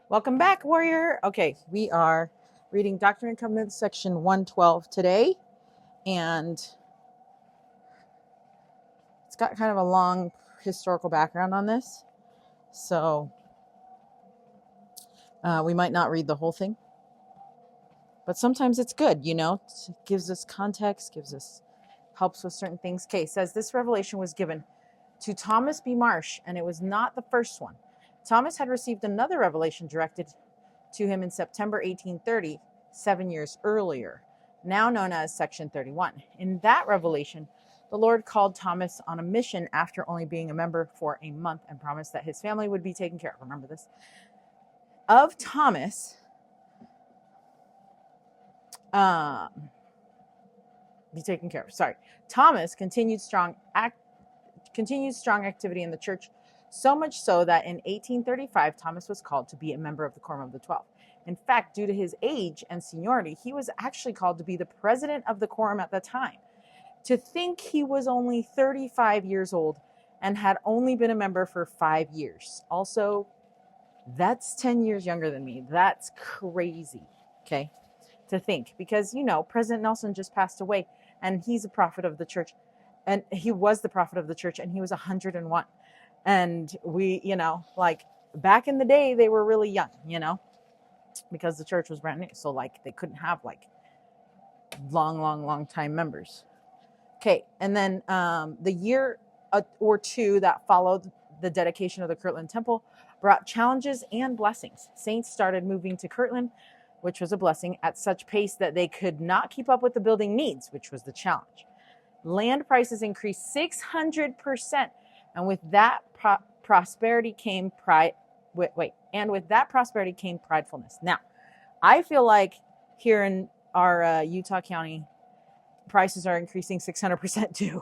Welcome back, warrior. Okay, we are reading Doctrine and Covenants, section 112 today, and it's got kind of a long historical background on this, so we might not read the whole thing, but sometimes it's good, it gives us context, helps with certain things. Okay, it says this revelation was given to Thomas B. Marsh, and it was not the first one. Thomas had received another revelation directed to him in September 1830, 7 years earlier, now known as Section 31. In that revelation, the Lord called Thomas on a mission after only being a member for a month and promised that his family would be taken care of. Remember this? Of Thomas, be taken care of. Sorry. Thomas continued strong activity in the church, so much so that in 1835, Thomas was called to be a member of the Quorum of the 12. In fact, due to his age and seniority, he was actually called to be the president of the quorum at the time. To think he was only 35 years old and had only been a member for 5 years. Also, that's 10 years younger than me. That's crazy, okay, to think. Because, President Nelson just passed away, and he's a prophet of the church. And he was the prophet of the church, and he was 101. And we, back in the day, they were really young, because the church was brand new. So they couldn't have long time members. Okay. And then the year or two that followed the dedication of the Kirtland Temple brought challenges and blessings. Saints started moving to Kirtland, which was a blessing, at such pace that they could not keep up with the building needs, which was the challenge. Land prices increased 600%. And with that prosperity came pride. And with that prosperity came pridefulness. Now, I feel like here in our Utah County, prices are increasing 600% too.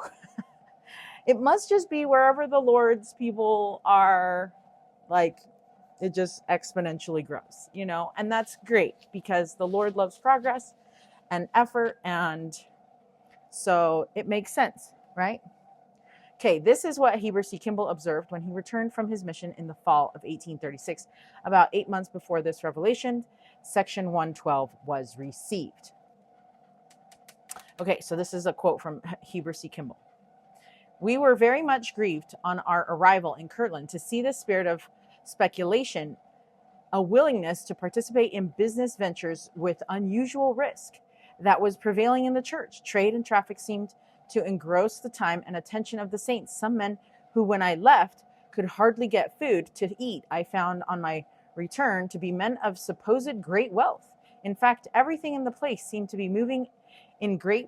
It must just be wherever the Lord's people are, it just exponentially grows, and that's great because the Lord loves progress and effort, and so it makes sense, right? Okay, this is what Heber C. Kimball observed when he returned from his mission in the fall of 1836, about 8 months before this revelation, section 112, was received. Okay, so this is a quote from Heber C. Kimball. We were very much grieved on our arrival in Kirtland to see the spirit of speculation, a willingness to participate in business ventures with unusual risk that was prevailing in the church. Trade and traffic seemed to engross the time and attention of the saints. Some men who, when I left, could hardly get food to eat, I found on my return to be men of supposed great wealth. In fact, everything in the place seemed to be moving in great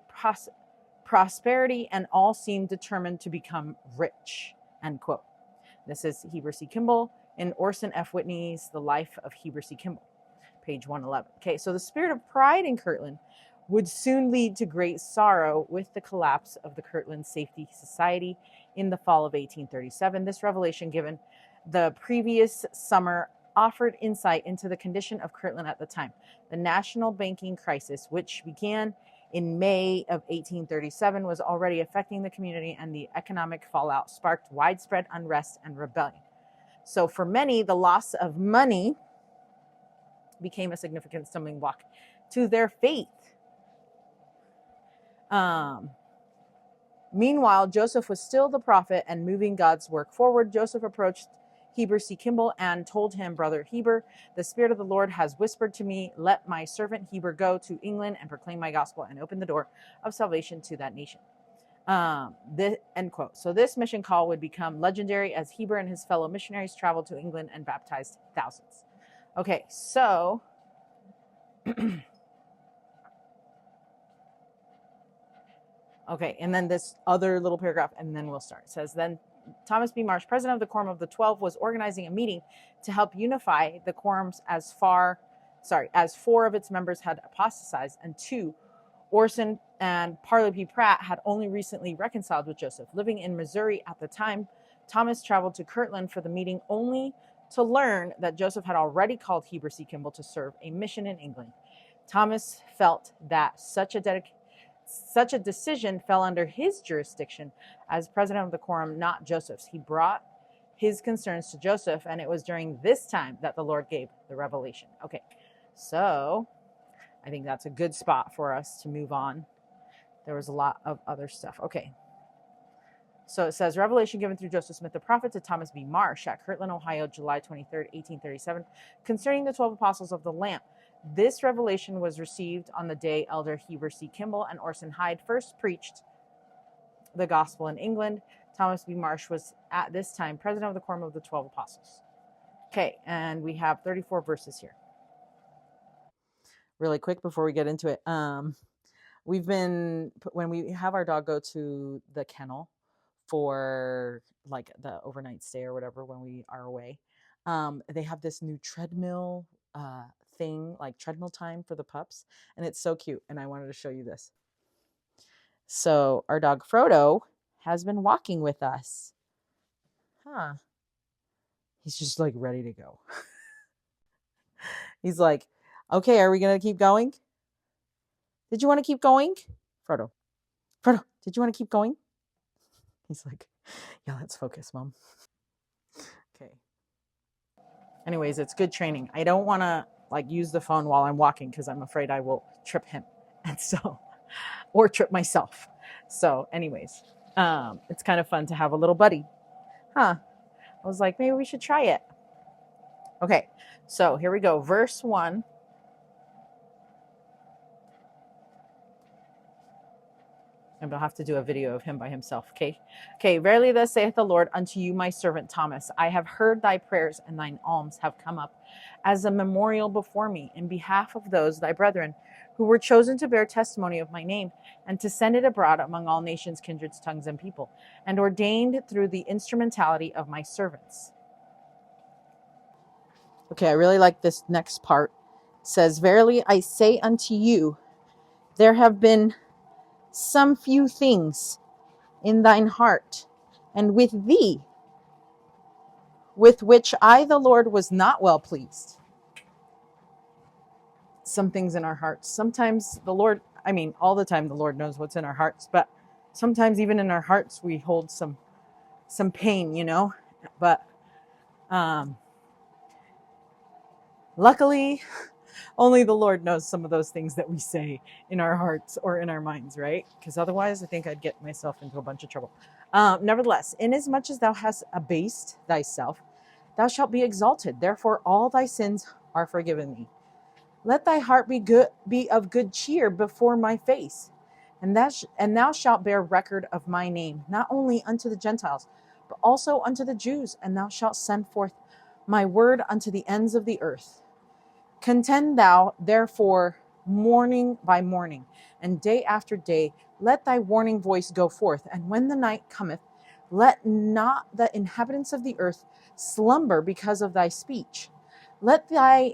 prosperity, and all seemed determined to become rich. End quote. This is Heber C. Kimball in Orson F. Whitney's The Life of Heber C. Kimball, page 111. Okay, so the spirit of pride in Kirtland would soon lead to great sorrow with the collapse of the Kirtland Safety Society in the fall of 1837. This revelation given the previous summer offered insight into the condition of Kirtland at the time. The national banking crisis, which began in May of 1837, was already affecting the community, and the economic fallout sparked widespread unrest and rebellion. So for many, the loss of money became a significant stumbling block to their faith. Meanwhile, Joseph was still the prophet and moving God's work forward. Joseph approached Heber C. Kimball and told him, Brother Heber, the Spirit of the Lord has whispered to me, let my servant Heber go to England and proclaim my gospel and open the door of salvation to that nation. End quote. So this mission call would become legendary as Heber and his fellow missionaries traveled to England and baptized thousands. Okay, so okay, and then this other little paragraph, and then we'll start. It says, then Thomas B. Marsh, president of the Quorum of the 12, was organizing a meeting to help unify the quorums as 4 of its members had apostatized, and 2, Orson and Parley P. Pratt, had only recently reconciled with Joseph. Living in Missouri at the time, Thomas traveled to Kirtland for the meeting only to learn that Joseph had already called Heber C. Kimball to serve a mission in England. Thomas felt that such a decision fell under his jurisdiction as president of the quorum, not Joseph's. He brought his concerns to Joseph, and it was during this time that the Lord gave the revelation. Okay, so I think that's a good spot for us to move on. There was a lot of other stuff. Okay. So it says, revelation given through Joseph Smith the prophet to Thomas B. Marsh at Kirtland, Ohio, July 23rd, 1837, concerning the 12 apostles of the Lamp. This revelation was received on the day Elder Heber C. Kimball and Orson Hyde first preached the gospel in England. Thomas B. Marsh was at this time president of the Quorum of the 12 Apostles. Okay, and we have 34 verses here. Really quick before we get into it. We've been, when we have our dog go to the kennel for like the overnight stay or whatever when we are away, they have this new treadmill thing, like treadmill time for the pups, and it's so cute, and I wanted to show you this. So our dog Frodo has been walking with us. He's just like ready to go. He's like, okay, are we gonna keep going? Did you want to keep going? Frodo, did you want to keep going? He's like, yeah, let's focus, Mom. Okay. Anyways, it's good training. I don't want to like use the phone while I'm walking because I'm afraid I will trip him. And so, or trip myself. So anyways, it's kind of fun to have a little buddy. I was like, maybe we should try it. Okay. So here we go. Verse 1. And I'll have to do a video of him by himself. Okay. Verily thus saith the Lord unto you, my servant Thomas, I have heard thy prayers, and thine alms have come up as a memorial before me in behalf of those thy brethren who were chosen to bear testimony of my name, and to send it abroad among all nations, kindreds, tongues, and people, and ordained through the instrumentality of my servants. Okay, I really like this next part. It says, verily I say unto you, there have been some few things in thine heart, and with thee, with which I, the Lord, was not well pleased. Some things in our hearts. Sometimes the Lord, all the time the Lord knows what's in our hearts, but sometimes even in our hearts we hold some pain, but luckily only the Lord knows some of those things that we say in our hearts or in our minds, right? Because otherwise I think I'd get myself into a bunch of trouble. Nevertheless, inasmuch as thou hast abased thyself, thou shalt be exalted. Therefore all thy sins are forgiven thee. Let thy heart be of good cheer before my face, and thou shalt bear record of my name, not only unto the Gentiles, but also unto the Jews, and thou shalt send forth my word unto the ends of the earth. Contend thou therefore morning by morning, and day after day, let thy warning voice go forth, and when the night cometh, let not the inhabitants of the earth slumber because of thy speech. Let thy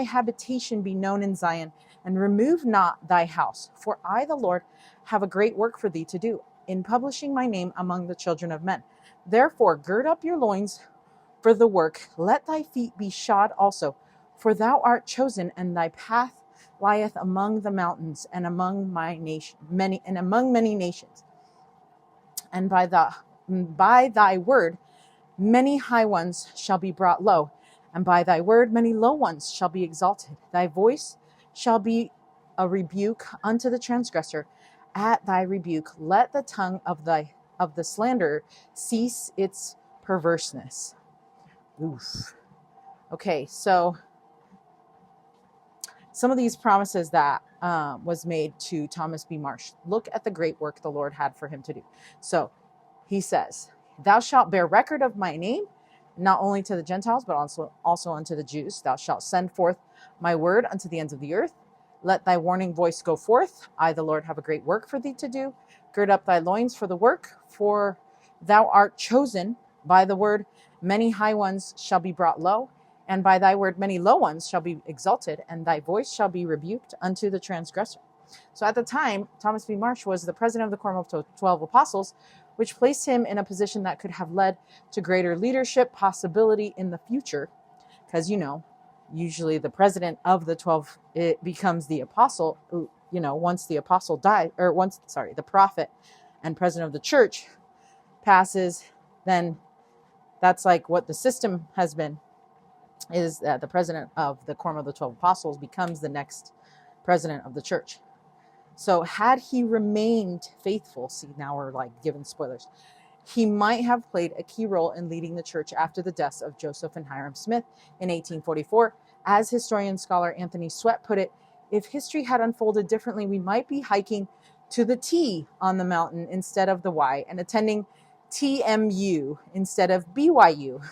habitation be known in Zion, and remove not thy house. For I, the Lord, have a great work for thee to do, in publishing my name among the children of men. Therefore gird up your loins for the work. Let thy feet be shod also, for thou art chosen, and thy path lieth among the mountains, and among many nations. And by thy word many high ones shall be brought low, and by thy word many low ones shall be exalted. Thy voice shall be a rebuke unto the transgressor. At thy rebuke let the tongue of the slanderer cease its perverseness. Oof. Okay, so some of these promises that was made to Thomas B. Marsh. Look at the great work the Lord had for him to do. So he says, thou shalt bear record of my name, not only to the Gentiles, but also unto the Jews. Thou shalt send forth my word unto the ends of the earth. Let thy warning voice go forth. I, the Lord, have a great work for thee to do. Gird up thy loins for the work, for thou art chosen. By the word many high ones shall be brought low, and by thy word many low ones shall be exalted, and thy voice shall be rebuked unto the transgressor. So at the time, Thomas B. Marsh was the president of the Quorum of 12 Apostles, which placed him in a position that could have led to greater leadership possibility in the future. Because, usually the president of the 12, it becomes the apostle, once the apostle died, or the prophet and president of the church passes, then That's like what the system has been, is that the president of the Quorum of the 12 Apostles becomes the next president of the church. So had he remained faithful, see, now we're like giving spoilers, he might have played a key role in leading the church after the deaths of Joseph and Hiram Smith in 1844. As historian scholar Anthony Swett put it, if history had unfolded differently, we might be hiking to the T on the mountain instead of the Y, and attending TMU instead of BYU.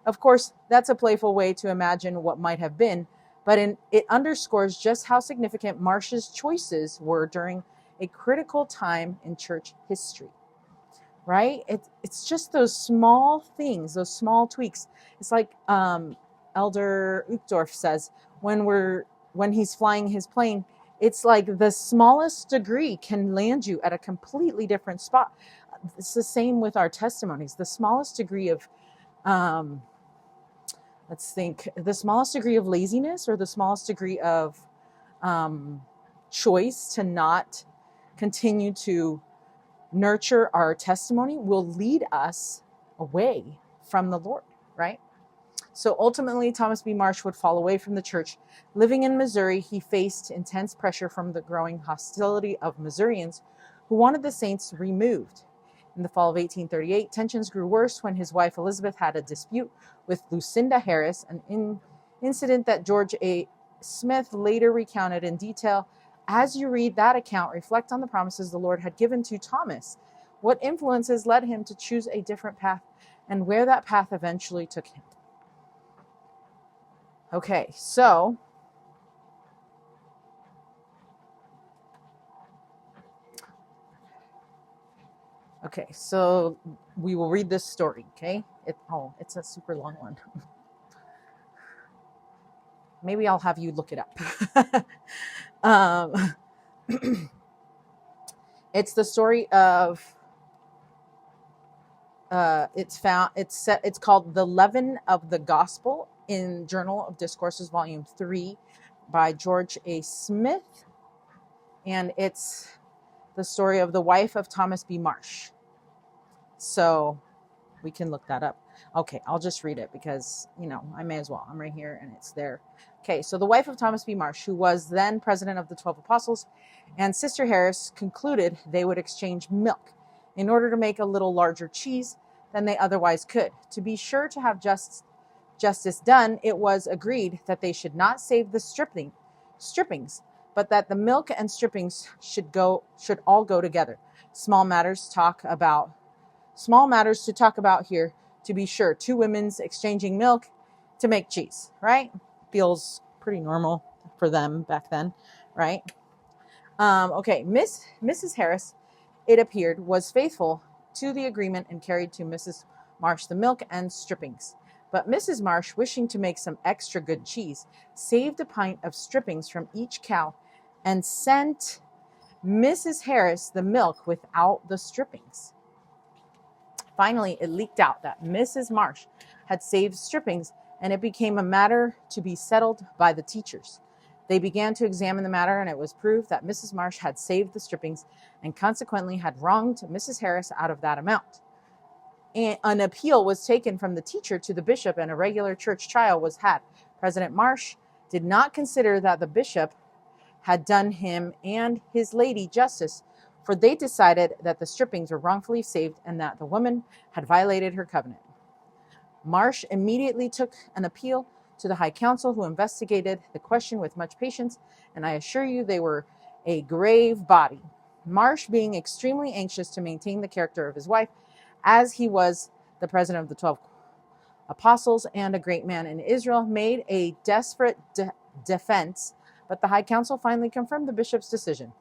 Of course, that's a playful way to imagine what might have been, but it underscores just how significant Marsh's choices were during a critical time in church history. Right? It's just those small things, those small tweaks. It's like Elder Uchtdorf says, when he's flying his plane, it's like the smallest degree can land you at a completely different spot. It's the same with our testimonies. The smallest degree of, the smallest degree of laziness or the smallest degree of choice to not continue to nurture our testimony will lead us away from the Lord, right? So ultimately, Thomas B. Marsh would fall away from the church. Living in Missouri, he faced intense pressure from the growing hostility of Missourians who wanted the saints removed. In the fall of 1838, tensions grew worse when his wife Elizabeth had a dispute with Lucinda Harris, an incident that George A. Smith later recounted in detail. As you read that account, reflect on the promises the Lord had given to Thomas. What influences led him to choose a different path, and where that path eventually took him. Okay, so we will read this story, okay? It's a super long one. Maybe I'll have you look it up. It's the story of it's called The Leaven of the Gospel in Journal of Discourses, Volume 3 by George A. Smith. And it's the story of the wife of Thomas B. Marsh. So we can look that up. Okay, I'll just read it because, I may as well. I'm right here and it's there. Okay, so the wife of Thomas B. Marsh, who was then president of the 12 Apostles, and Sister Harris concluded they would exchange milk in order to make a little larger cheese than they otherwise could. To be sure to have justice done, it was agreed that they should not save the strippings, but that the milk and strippings should all go together. Small matters to talk about here, to be sure. Two women's exchanging milk to make cheese, right? Feels pretty normal for them back then, right? Okay, Mrs. Harris, it appeared, was faithful to the agreement and carried to Mrs. Marsh the milk and strippings. But Mrs. Marsh, wishing to make some extra good cheese, saved a pint of strippings from each cow and sent Mrs. Harris the milk without the strippings. Finally, it leaked out that Mrs. Marsh had saved strippings, and it became a matter to be settled by the teachers. They began to examine the matter, and it was proved that Mrs. Marsh had saved the strippings and consequently had wronged Mrs. Harris out of that amount. An appeal was taken from the teacher to the bishop, and a regular church trial was had. President Marsh did not consider that the bishop had done him and his lady justice, for they decided that the strippings were wrongfully saved and that the woman had violated her covenant. Marsh immediately took an appeal to the High Council, who investigated the question with much patience, and I assure you they were a grave body. Marsh, being extremely anxious to maintain the character of his wife, as he was the president of the 12 apostles and a great man in Israel, made a desperate defense, but the High Council finally confirmed the bishop's decision.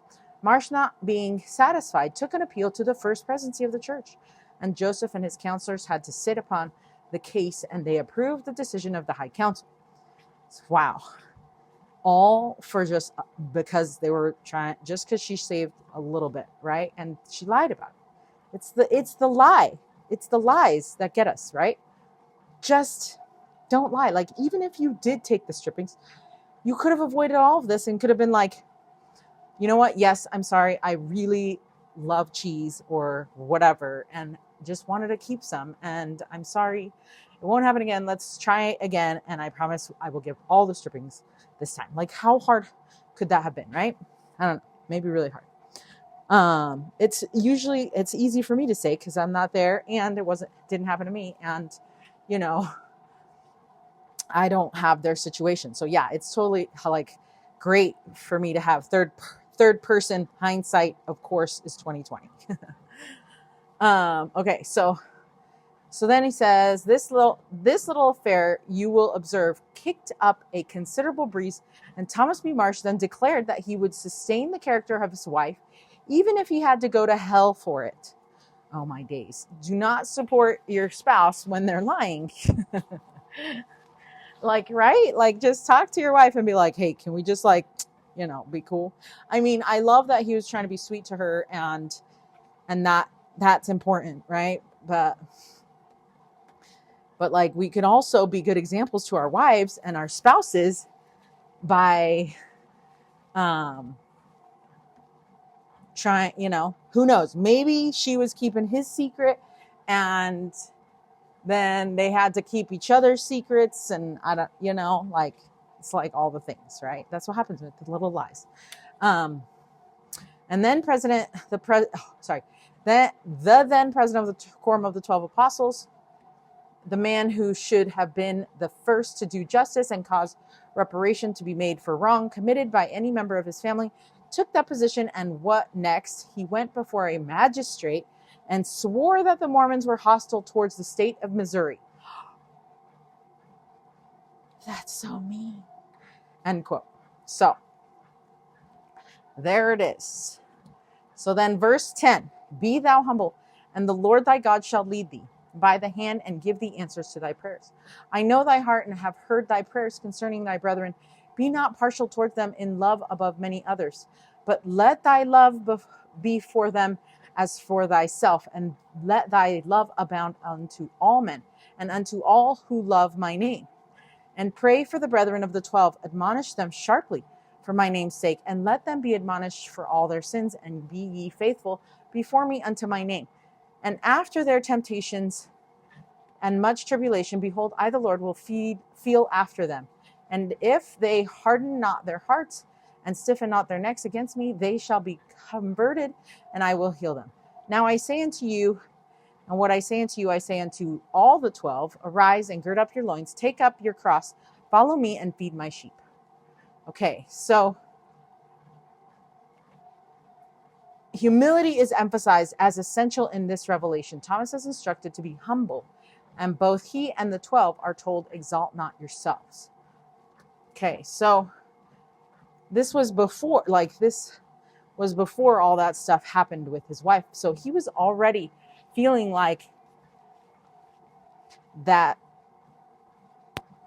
Marsh, not being satisfied, took an appeal to the first presidency of the church, and Joseph and his counselors had to sit upon the case, and they approved the decision of the High Council. Wow. All for just because they were trying, just because she saved a little bit, right? And she lied about it. It's the lie. It's the lies that get us, right? Just don't lie. Like, even if you did take the strippings, you could have avoided all of this and could have been like, you know what? Yes, I'm sorry. I really love cheese or whatever. And just wanted to keep some, and I'm sorry, it won't happen again. Let's try again, and I promise I will give all the strippings this time. Like, how hard could that have been, right? I don't know, maybe really hard. It's easy for me to say because I'm not there, and didn't happen to me, and I don't have their situation. So yeah, it's totally like great for me to have third person hindsight. Of course, is 2020. Okay, so then he says, this little affair you will observe kicked up a considerable breeze, and Thomas B. Marsh then declared that he would sustain the character of his wife, even if he had to go to hell for it. Oh my days. Do not support your spouse when they're lying. Like, right? Like, just talk to your wife and be like, hey, can we just be cool? I mean, I love that he was trying to be sweet to her, and that's important, right? But like, we can also be good examples to our wives and our spouses by trying, who knows, maybe she was keeping his secret, and then they had to keep each other's secrets, and I don't, it's like all the things, right? That's what happens with the little lies. And then the then president of the Quorum of the 12 Apostles, the man who should have been the first to do justice and cause reparation to be made for wrong committed by any member of his family, took that position, and what next? He went before a magistrate and swore that the Mormons were hostile towards the state of Missouri. That's so mean. End quote. So, there it is. So then verse 10, be thou humble, and the Lord thy God shall lead thee by the hand and give thee answers to thy prayers. I know thy heart and have heard thy prayers concerning thy brethren. Be not partial toward them in love above many others, but let thy love be for them as for thyself, and let thy love abound unto all men, and unto all who love my name. And pray for the brethren of the 12, admonish them sharply for my name's sake, and let them be admonished for all their sins, and be ye faithful before me unto my name. And after their temptations and much tribulation, behold, I the Lord will feel after them. And if they harden not their hearts and stiffen not their necks against me, they shall be converted, and I will heal them. Now I say unto you, and what I say unto you, I say unto all the 12, arise and gird up your loins, take up your cross, follow me, and feed my sheep. Okay, so humility is emphasized as essential in this revelation. Thomas is instructed to be humble, and both he and the 12 are told, exalt not yourselves. Okay, so this was before all that stuff happened with his wife. So he was already feeling like that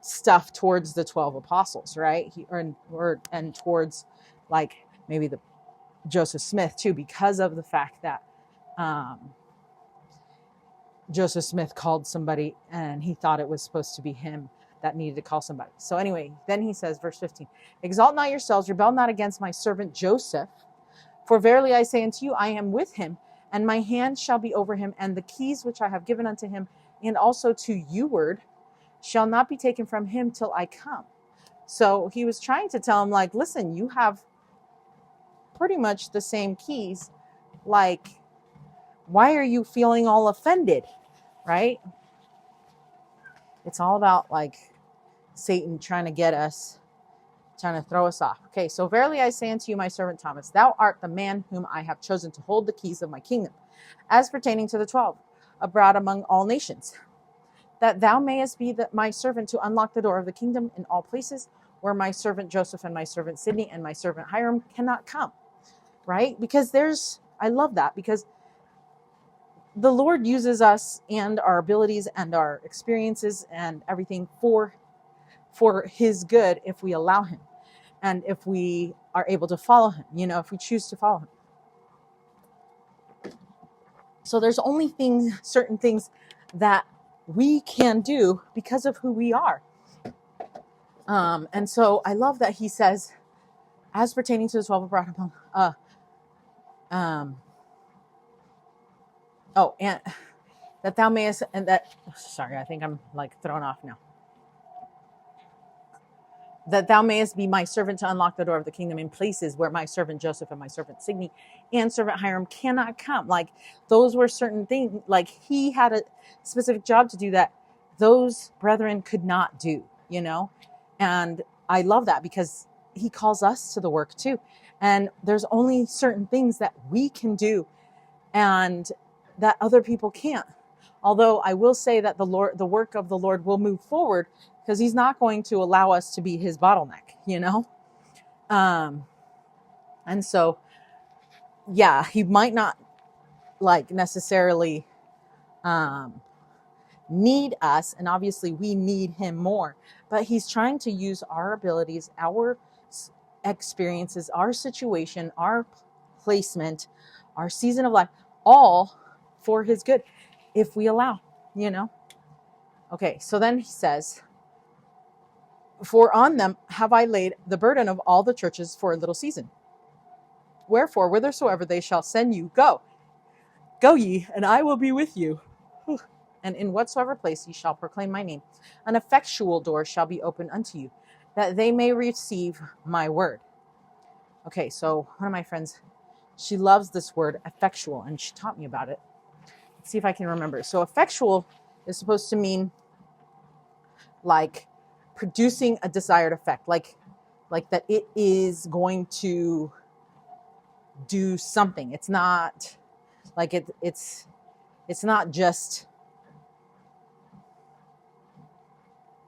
stuff towards the 12 apostles, right? And towards like maybe the Joseph Smith too, because of the fact that Joseph Smith called somebody and he thought it was supposed to be him that needed to call somebody. So anyway, then he says, verse 15, exalt not yourselves, rebel not against my servant Joseph, for verily I say unto you, I am with him, and my hand shall be over him, and the keys which I have given unto him, and also to youward, shall not be taken from him till I come. So he was trying to tell him, like, listen, you have pretty much the same keys. Like, why are you feeling all offended, right? It's all about like Satan trying to get us, trying to throw us off. Okay, so verily I say unto you, my servant Thomas, thou art the man whom I have chosen to hold the keys of my kingdom, as pertaining to the 12, abroad among all nations, that thou mayest be my servant to unlock the door of the kingdom in all places where my servant Joseph and my servant Sidney and my servant Hiram cannot come, right? Because I love that, because the Lord uses us and our abilities and our experiences and everything for his good if we allow him. And if we are able to follow him, if we choose to follow him. So there's only certain things that we can do because of who we are. And so I love that he says, as pertaining to the 12 abroad among, that thou mayest, and that, sorry, I think I'm like thrown off now. That thou mayest be my servant to unlock the door of the kingdom in places where my servant Joseph and my servant Signy and servant Hiram cannot come. Like those were certain things, like he had a specific job to do that those brethren could not do, you know? And I love that because he calls us to the work too. And there's only certain things that we can do and that other people can't. Although I will say that the work of the Lord will move forward because he's not going to allow us to be his bottleneck, you know? And so, yeah, he might not like necessarily need us. And obviously we need him more, but he's trying to use our abilities, our experiences, our situation, our placement, our season of life, all for his good, if we allow, you know? Okay, so then he says, for on them have I laid the burden of all the churches for a little season. Wherefore, whithersoever they shall send you, go. Go ye, and I will be with you. And in whatsoever place ye shall proclaim my name, an effectual door shall be opened unto you, that they may receive my word. Okay, so one of my friends, she loves this word effectual, and she taught me about it. Let's see if I can remember. So effectual is supposed to mean like producing a desired effect, like that it is going to do something. It's not like it's not just,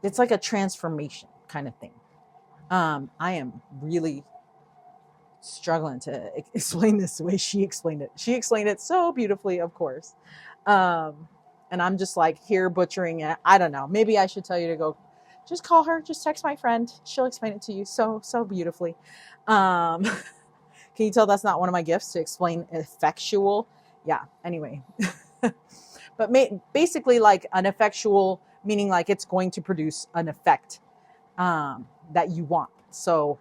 it's like a transformation kind of thing. I am really struggling to explain this the way she explained it. She explained it so beautifully, of course. And I'm just like here butchering it. I don't know. Maybe I should tell you to go just call her, just text my friend. She'll explain it to you so beautifully. Can you tell that's not one of my gifts to explain effectual? Yeah, anyway. But basically like an effectual, meaning like it's going to produce an effect that you want. So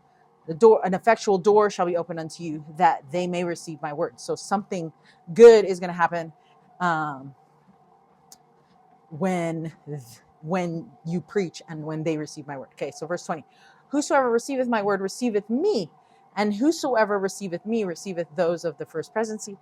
an effectual door shall be opened unto you that they may receive my word. So something good is going to happen when you preach and when they receive my word. Okay, so verse 20. Whosoever receiveth my word receiveth me, and whosoever receiveth me receiveth those of the first presidency,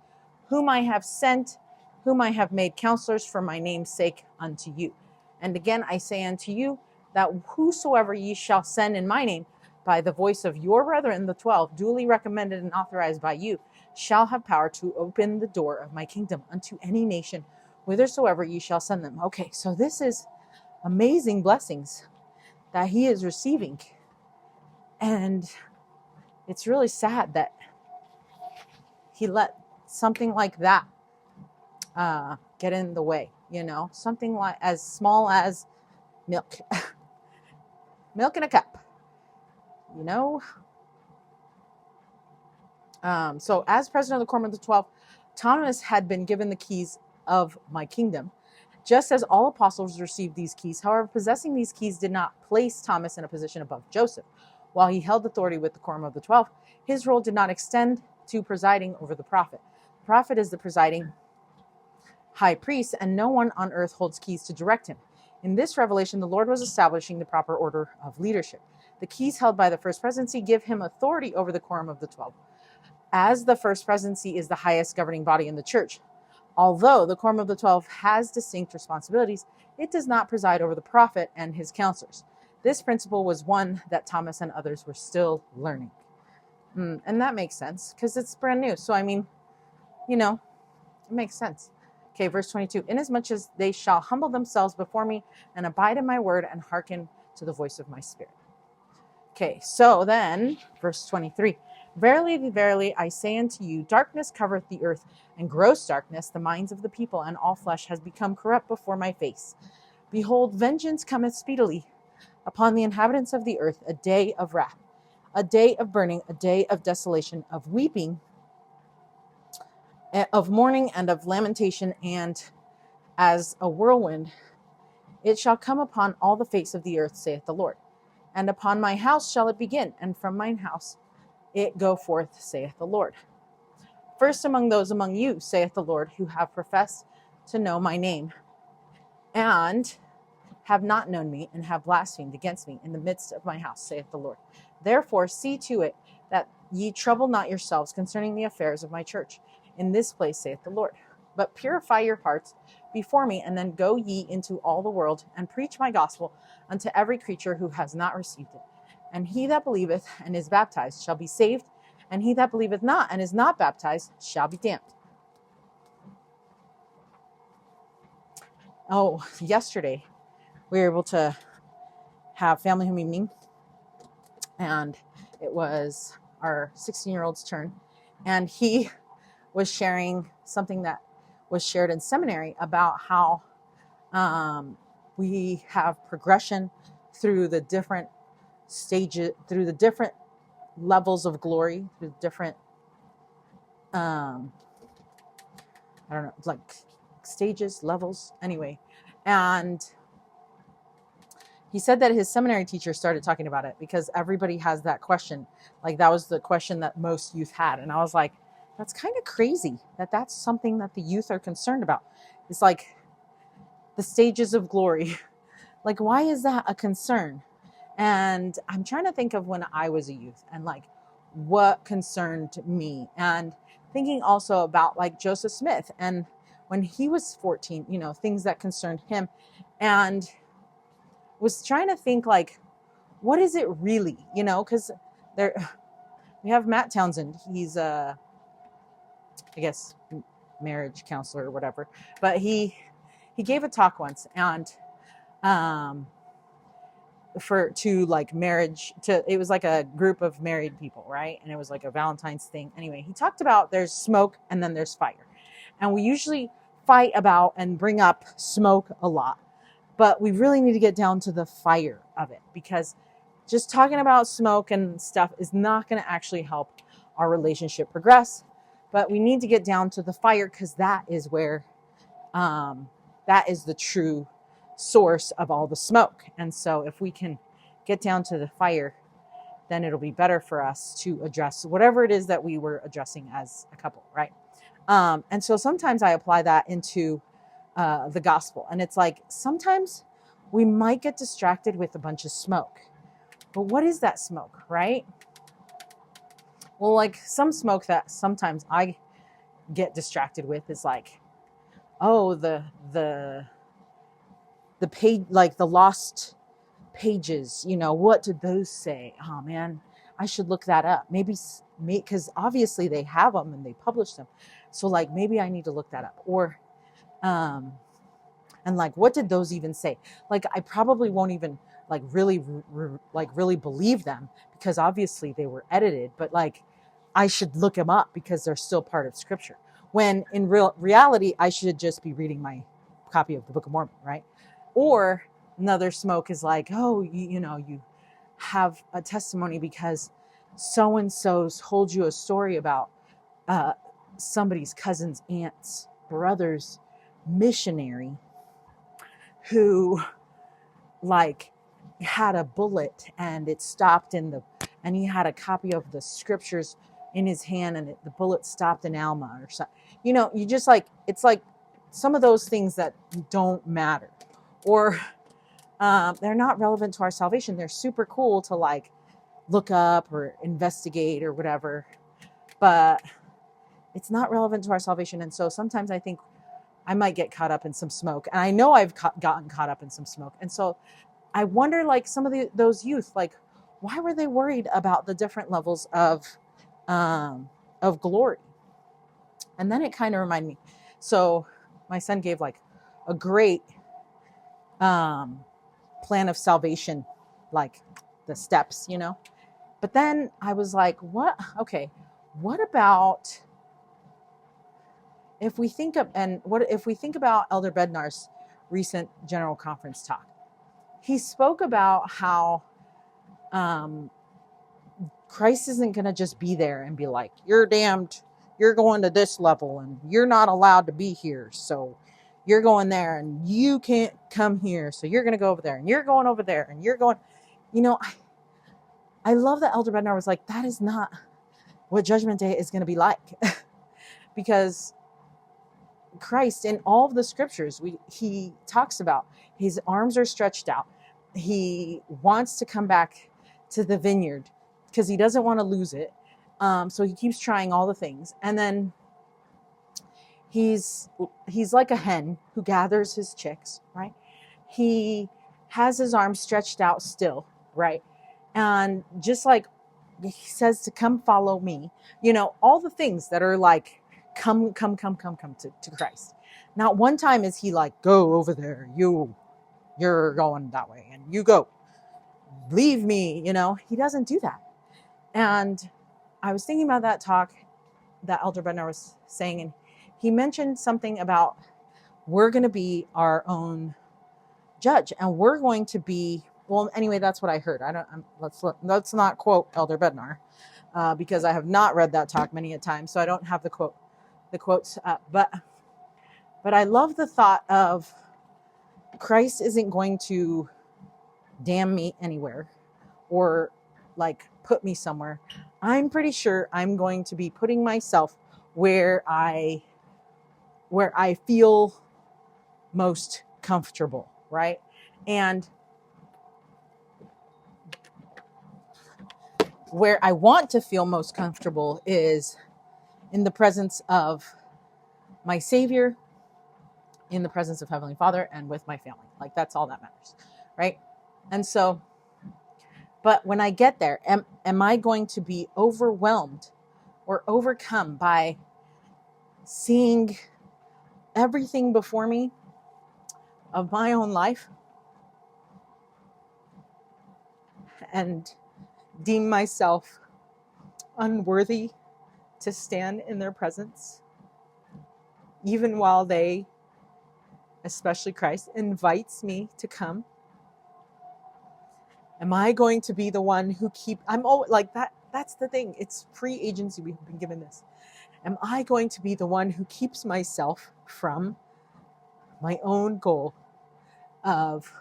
whom I have sent, whom I have made counselors for my name's sake unto you. And again I say unto you, that whosoever ye shall send in my name, by the voice of your brethren, the 12, duly recommended and authorized by you, shall have power to open the door of my kingdom unto any nation, whithersoever ye shall send them. Okay, so this is amazing blessings that he is receiving. And it's really sad that he let something like that get in the way, you know, something like as small as milk, milk in a cup, you know. So as president of the Quorum of the 12, Thomas had been given the keys of my kingdom, just as all apostles received these keys. However, possessing these keys did not place Thomas in a position above Joseph. While he held authority with the Quorum of the 12, his role did not extend to presiding over the prophet. The prophet is the presiding high priest, and no one on earth holds keys to direct him. In this revelation, the Lord was establishing the proper order of leadership. The keys held by the first presidency give him authority over the Quorum of the 12, as the first presidency is the highest governing body in the church. Although the Quorum of the 12 has distinct responsibilities, it does not preside over the prophet and his counselors. This principle was one that Thomas and others were still learning. And that makes sense because it's brand new. So, I mean, you know, it makes sense. Okay, verse 22. Inasmuch as they shall humble themselves before me and abide in my word and hearken to the voice of my spirit. Okay, so then, verse 23. Verily, verily, I say unto you, darkness covereth the earth, and gross darkness the minds of the people, and all flesh has become corrupt before my face. Behold, vengeance cometh speedily upon the inhabitants of the earth, a day of wrath, a day of burning, a day of desolation, of weeping, of mourning, and of lamentation, and as a whirlwind it shall come upon all the face of the earth, saith the Lord. And upon my house shall it begin, and from mine house it go forth, saith the Lord. First among those among you, saith the Lord, who have professed to know my name, and have not known me, and have blasphemed against me in the midst of my house, saith the Lord. Therefore see to it that ye trouble not yourselves concerning the affairs of my church in this place, saith the Lord. But purify your hearts before me, and then go ye into all the world, and preach my gospel unto every creature who has not received it. And he that believeth and is baptized shall be saved, and he that believeth not and is not baptized shall be damned. Oh, yesterday we were able to have family home evening, and it was our 16-year-old's turn, and he was sharing something that was shared in seminary about how we have progression through the different stages, through the different levels of glory, through different I don't know, like stages, levels, anyway. And he said that his seminary teacher started talking about it because everybody has that question. Like that was the question that most youth had. And I was like, that's kind of crazy that that's something that the youth are concerned about. It's like the stages of glory. Like, why is that a concern? And I'm trying to think of when I was a youth and like what concerned me, and thinking also about like Joseph Smith and when he was 14, you know, things that concerned him, and was trying to think like, what is it really, you know, because there we have Matt Townsend. He's I guess marriage counselor or whatever, but he gave a talk once, and it was like a group of married people, right? And it was like a Valentine's thing. Anyway, he talked about there's smoke and then there's fire, and we usually fight about and bring up smoke a lot, but we really need to get down to the fire of it, because just talking about smoke and stuff is not going to actually help our relationship progress. But we need to get down to the fire, because that is where that is the true source of all the smoke. And so if we can get down to the fire, then it'll be better for us to address whatever it is that we were addressing as a couple, right? And so sometimes I apply that into the gospel, and it's like sometimes we might get distracted with a bunch of smoke, but what is that smoke, right? Well, like some smoke that sometimes I get distracted with is like, oh, the page, like the lost pages, you know, what did those say? Oh man, I should look that up. Maybe because obviously they have them and they publish them. So like, maybe I need to look that up. Or, and like, what did those even say? Like, I probably won't even like really believe them, because obviously they were edited, but like, I should look them up because they're still part of scripture. When in reality, I should just be reading my copy of the Book of Mormon, right? Or another smoke is like, oh, you know, you have a testimony because so-and-so told you a story about somebody's cousin's aunt's brother's missionary who like had a bullet and it stopped and he had a copy of the scriptures in his hand, and the bullet stopped in Alma or something. You know, you just like, it's like some of those things that don't matter, or they're not relevant to our salvation. They're super cool to like look up or investigate or whatever, but it's not relevant to our salvation. And so sometimes I think I might get caught up in some smoke, and I know I've gotten caught up in some smoke. And so I wonder, like some of those youth, like why were they worried about the different levels of glory? And then it kind of reminded me. So my son gave like a great plan of salvation, like the steps, you know. But then I was like, what about if we think about Elder Bednar's recent General Conference talk? He spoke about how Christ isn't going to just be there and be like, you're damned, you're going to this level and you're not allowed to be here, so you're going there, and you can't come here, so you're going to go over there, and you're going over there, and you're going, you know. I love that Elder Bednar was like, that is not what Judgment Day is going to be like. Because Christ in all of the scriptures, he talks about his arms are stretched out. He wants to come back to the vineyard because he doesn't want to lose it. So he keeps trying all the things. And then he's like a hen who gathers his chicks, right? He has his arms stretched out still, right? And just like he says to come follow me, all the things that are like, come to Christ. Not one time is he like, go over there, you're going that way, and you go, leave me, he doesn't do that. And I was thinking about that talk that Elder Bednar was saying, and he mentioned something about we're going to be our own judge, and we're going to be, well, anyway, that's what I heard. Let's not quote Elder Bednar, because I have not read that talk many a time, so I don't have the quotes up. But I love the thought of Christ isn't going to damn me anywhere or like put me somewhere. I'm pretty sure I'm going to be putting myself where I feel most comfortable, right? And where I want to feel most comfortable is in the presence of my Savior, in the presence of Heavenly Father, and with my family. Like, that's all that matters, right? And so, but when I get there, am I going to be overwhelmed or overcome by seeing everything before me of my own life and deem myself unworthy to stand in their presence, even while they, especially Christ, invites me to come? Am I going to be the one who I'm always like that? That's the thing. It's free agency. We've been given this. Am I going to be the one who keeps myself from my own goal of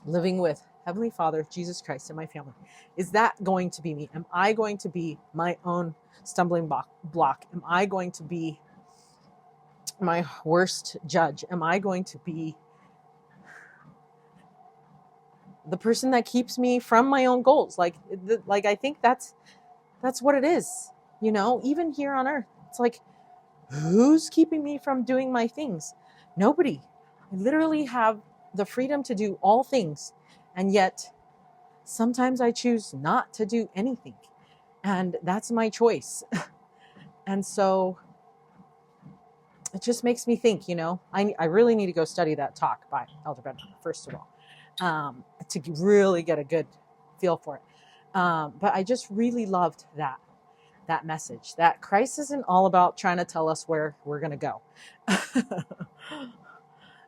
living with Heavenly Father, Jesus Christ, and my family? Is that going to be me? Am I going to be my own stumbling block? Am I going to be my worst judge? Am I going to be the person that keeps me from my own goals? Like I think that's what it is. Even here on earth, it's like, who's keeping me from doing my things? Nobody. I literally have the freedom to do all things. And yet sometimes I choose not to do anything. And that's my choice. And so it just makes me think, I really need to go study that talk by Elder Bednar, first of all, to really get a good feel for it. But I just really loved that message, that Christ isn't all about trying to tell us where we're going to go.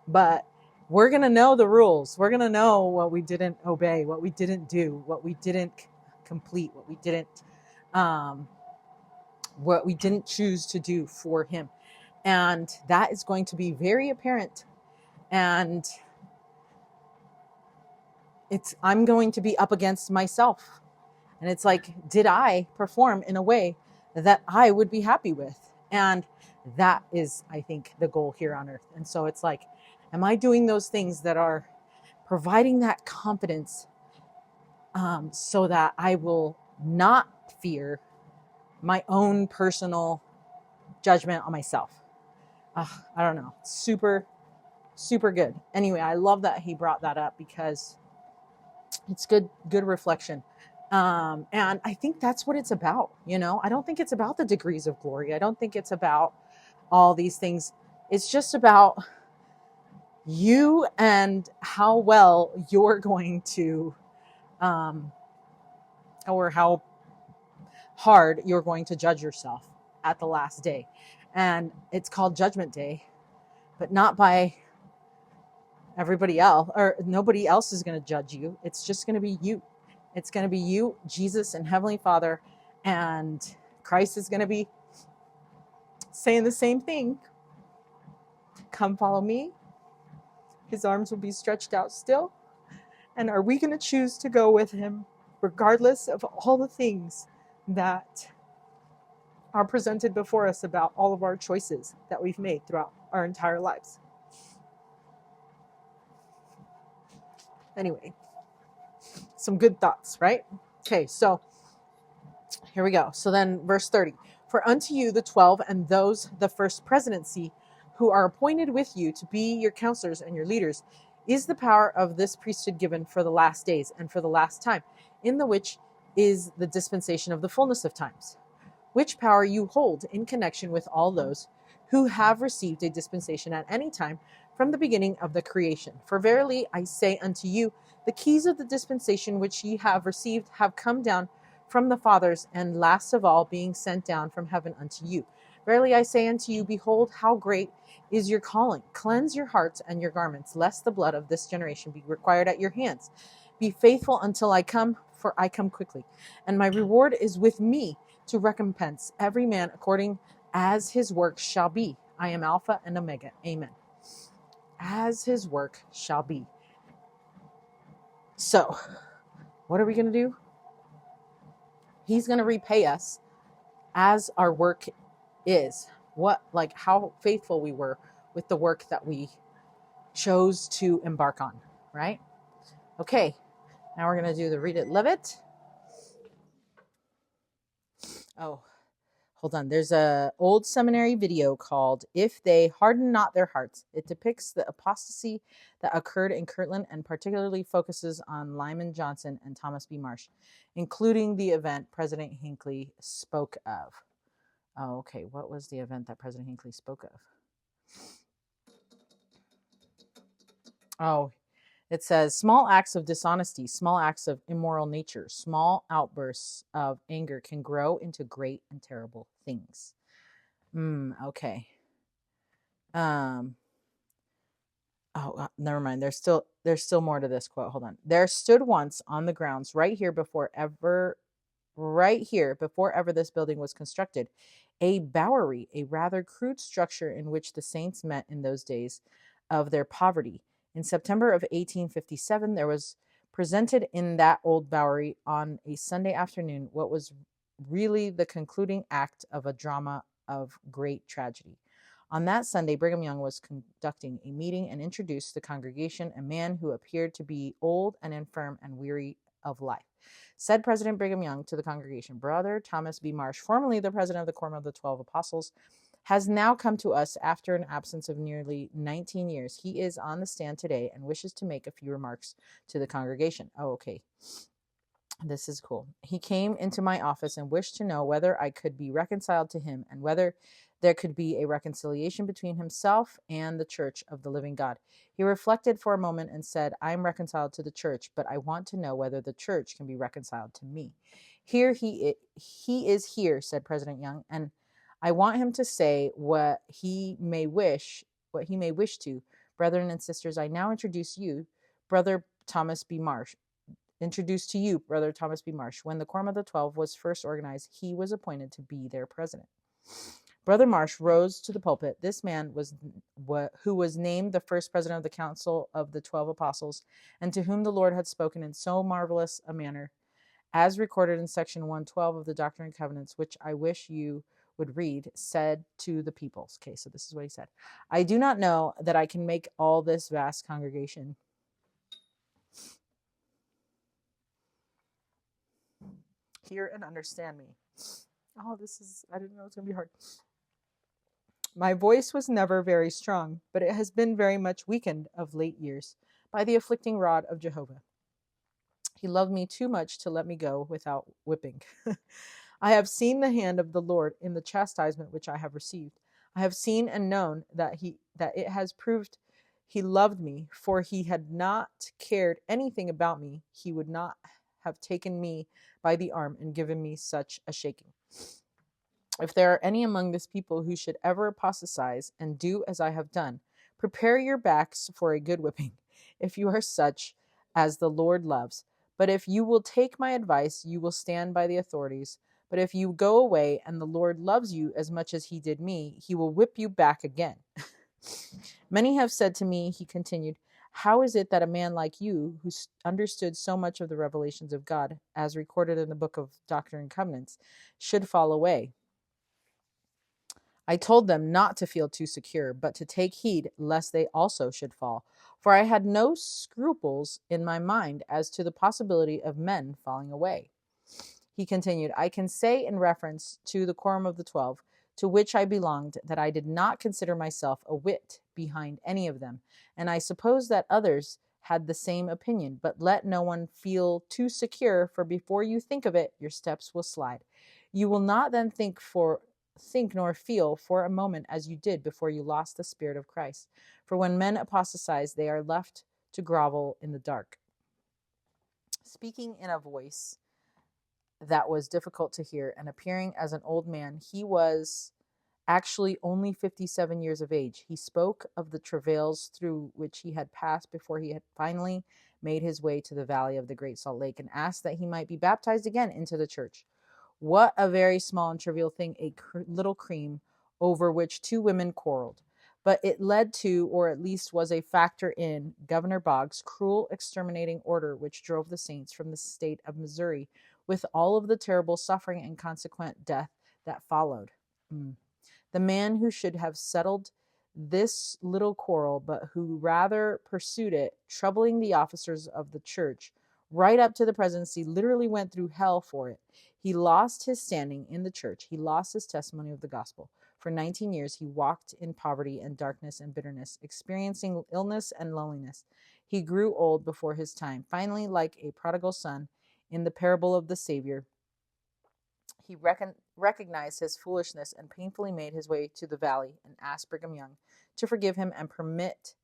But we're going to know the rules. We're going to know what we didn't obey, what we didn't do, what we didn't complete, what we didn't choose to do for him. And that is going to be very apparent. And I'm going to be up against myself. And it's like, did I perform in a way that I would be happy with? And that is, I think, the goal here on earth. And so it's like, am I doing those things that are providing that confidence, so that I will not fear my own personal judgment on myself? I don't know. Super, super good. Anyway, I love that he brought that up because it's good reflection. And I think that's what it's about. I don't think it's about the degrees of glory. I don't think it's about all these things. It's just about you and how well you're going to, or how hard you're going to judge yourself at the last day. And it's called Judgment Day, but not by everybody else, or nobody else is going to judge you. It's just going to be you. It's going to be you, Jesus, and Heavenly Father, and Christ is going to be saying the same thing. Come follow me. His arms will be stretched out still. And are we going to choose to go with him regardless of all the things that are presented before us about all of our choices that we've made throughout our entire lives. Anyway, some good thoughts, right? Okay, so here we go. So then verse 30. For unto you the 12 and those the first presidency who are appointed with you to be your counselors and your leaders is the power of this priesthood given for the last days and for the last time, in the which is the dispensation of the fullness of times, which power you hold in connection with all those who have received a dispensation at any time from the beginning of the creation. For verily I say unto you, the keys of the dispensation which ye have received have come down from the fathers, and last of all, being sent down from heaven unto you. Verily I say unto you, behold, how great is your calling. Cleanse your hearts and your garments, lest the blood of this generation be required at your hands. Be faithful until I come, for I come quickly. And my reward is with me to recompense every man according as his work shall be. I am Alpha and Omega. Amen. As his work shall be. So, what are we going to do? He's going to repay us as our work is. How faithful we were with the work that we chose to embark on, right? Okay, now we're going to do the read it, live it. Oh, hold on. There's a old seminary video called If They Harden Not Their Hearts. It depicts the apostasy that occurred in Kirtland and particularly focuses on Lyman Johnson and Thomas B. Marsh, including the event President Hinckley spoke of. Oh, okay. What was the event that President Hinckley spoke of? Oh, it says small acts of dishonesty, small acts of immoral nature, small outbursts of anger can grow into great and terrible things. Okay. Never mind. There's still more to this quote. Hold on. There stood once on the grounds right here before ever this building was constructed, a bowery, a rather crude structure in which the saints met in those days of their poverty. In September of 1857, there was presented in that old bowery on a Sunday afternoon what was really the concluding act of a drama of great tragedy. On that Sunday, Brigham Young was conducting a meeting and introduced to the congregation a man who appeared to be old and infirm and weary of life. Said President Brigham Young to the congregation, Brother Thomas B. Marsh, formerly the president of the Quorum of the 12 Apostles, has now come to us after an absence of nearly 19 years. He is on the stand today and wishes to make a few remarks to the congregation. Oh, okay. This is cool. He came into my office and wished to know whether I could be reconciled to him and whether there could be a reconciliation between himself and the church of the living God. He reflected for a moment and said, I am reconciled to the church, but I want to know whether the church can be reconciled to me. He is here, said President Young, and I want him to say what he may wish to. Brethren and sisters, I now introduce to you, Brother Thomas B. Marsh. When the Quorum of the 12 was first organized, he was appointed to be their president. Brother Marsh rose to the pulpit. This man who was named the first president of the Council of the 12 Apostles, and to whom the Lord had spoken in so marvelous a manner, as recorded in section 112 of the Doctrine and Covenants, which I wish you would read, said to the people. Okay, so this is what he said. I do not know that I can make all this vast congregation hear and understand me. Oh, I didn't know it was going to be hard. My voice was never very strong, but it has been very much weakened of late years by the afflicting rod of Jehovah. He loved me too much to let me go without whipping. I have seen the hand of the Lord in the chastisement which I have received. I have seen and known that it has proved he loved me, for he had not cared anything about me, he would not have taken me by the arm and given me such a shaking. If there are any among this people who should ever apostatize and do as I have done, prepare your backs for a good whipping, if you are such as the Lord loves. But if you will take my advice, you will stand by the authorities. But if you go away and the Lord loves you as much as he did me, he will whip you back again. Many have said to me, he continued, how is it that a man like you, who understood so much of the revelations of God, as recorded in the book of Doctrine and Covenants, should fall away? I told them not to feel too secure, but to take heed lest they also should fall. For I had no scruples in my mind as to the possibility of men falling away. He continued, I can say in reference to the quorum of the 12, to which I belonged, that I did not consider myself a whit behind any of them, and I suppose that others had the same opinion. But let no one feel too secure, for before you think of it, your steps will slide. You will not then think nor feel for a moment as you did before you lost the Spirit of Christ. For when men apostatize, they are left to grovel in the dark. Speaking in a voice that was difficult to hear and appearing as an old man, he was actually only 57 years of age. He spoke of the travails through which he had passed before he had finally made his way to the valley of the Great Salt Lake, and asked that he might be baptized again into the church. What a very small and trivial thing, a little cream over which two women quarreled. But it led to, or at least was a factor in, Governor Boggs' cruel exterminating order, which drove the saints from the state of Missouri, with all of the terrible suffering and consequent death that followed. The man who should have settled this little quarrel, but who rather pursued it, troubling the officers of the church right up to the presidency, literally went through hell for it. He lost his standing in the church. He lost his testimony of the gospel. For 19 years, he walked in poverty and darkness and bitterness, experiencing illness and loneliness. He grew old before his time. Finally, like a prodigal son in the parable of the Savior, he recognized his foolishness and painfully made his way to the valley and asked Brigham Young to forgive him and permit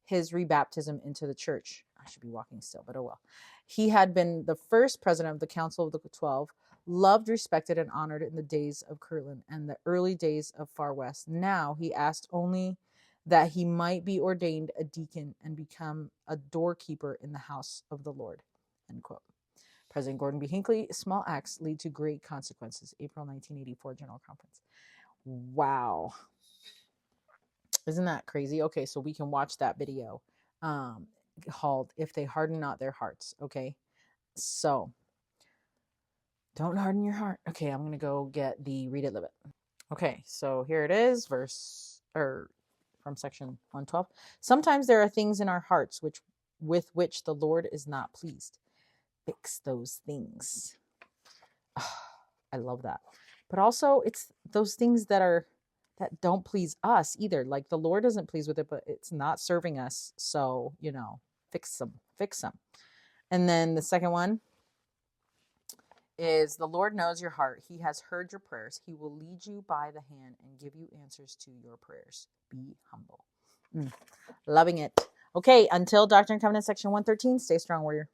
his rebaptism into the church. I should be walking still, but oh well. He had been the first president of the Council of the 12, loved, respected, and honored in the days of Kirtland and the early days of Far West. Now he asked only that he might be ordained a deacon and become a doorkeeper in the house of the Lord. End quote. President Gordon B. Hinckley, small acts lead to great consequences. April 1984 General Conference. Wow. Isn't that crazy? Okay, so we can watch that video called If They Harden Not Their Hearts. Okay, so don't harden your heart. Okay, I'm going to go get the Read It, Live It. Okay, so here it is, from section 112. Sometimes there are things in our hearts with which the Lord is not pleased. Fix those things. I love that. But also it's those things that don't please us either. Like the Lord isn't pleased with it, but it's not serving us. So, fix them. And then the second one is the Lord knows your heart. He has heard your prayers. He will lead you by the hand and give you answers to your prayers. Be humble. Loving it. Okay, until Doctrine and Covenants section 113, stay strong, warrior.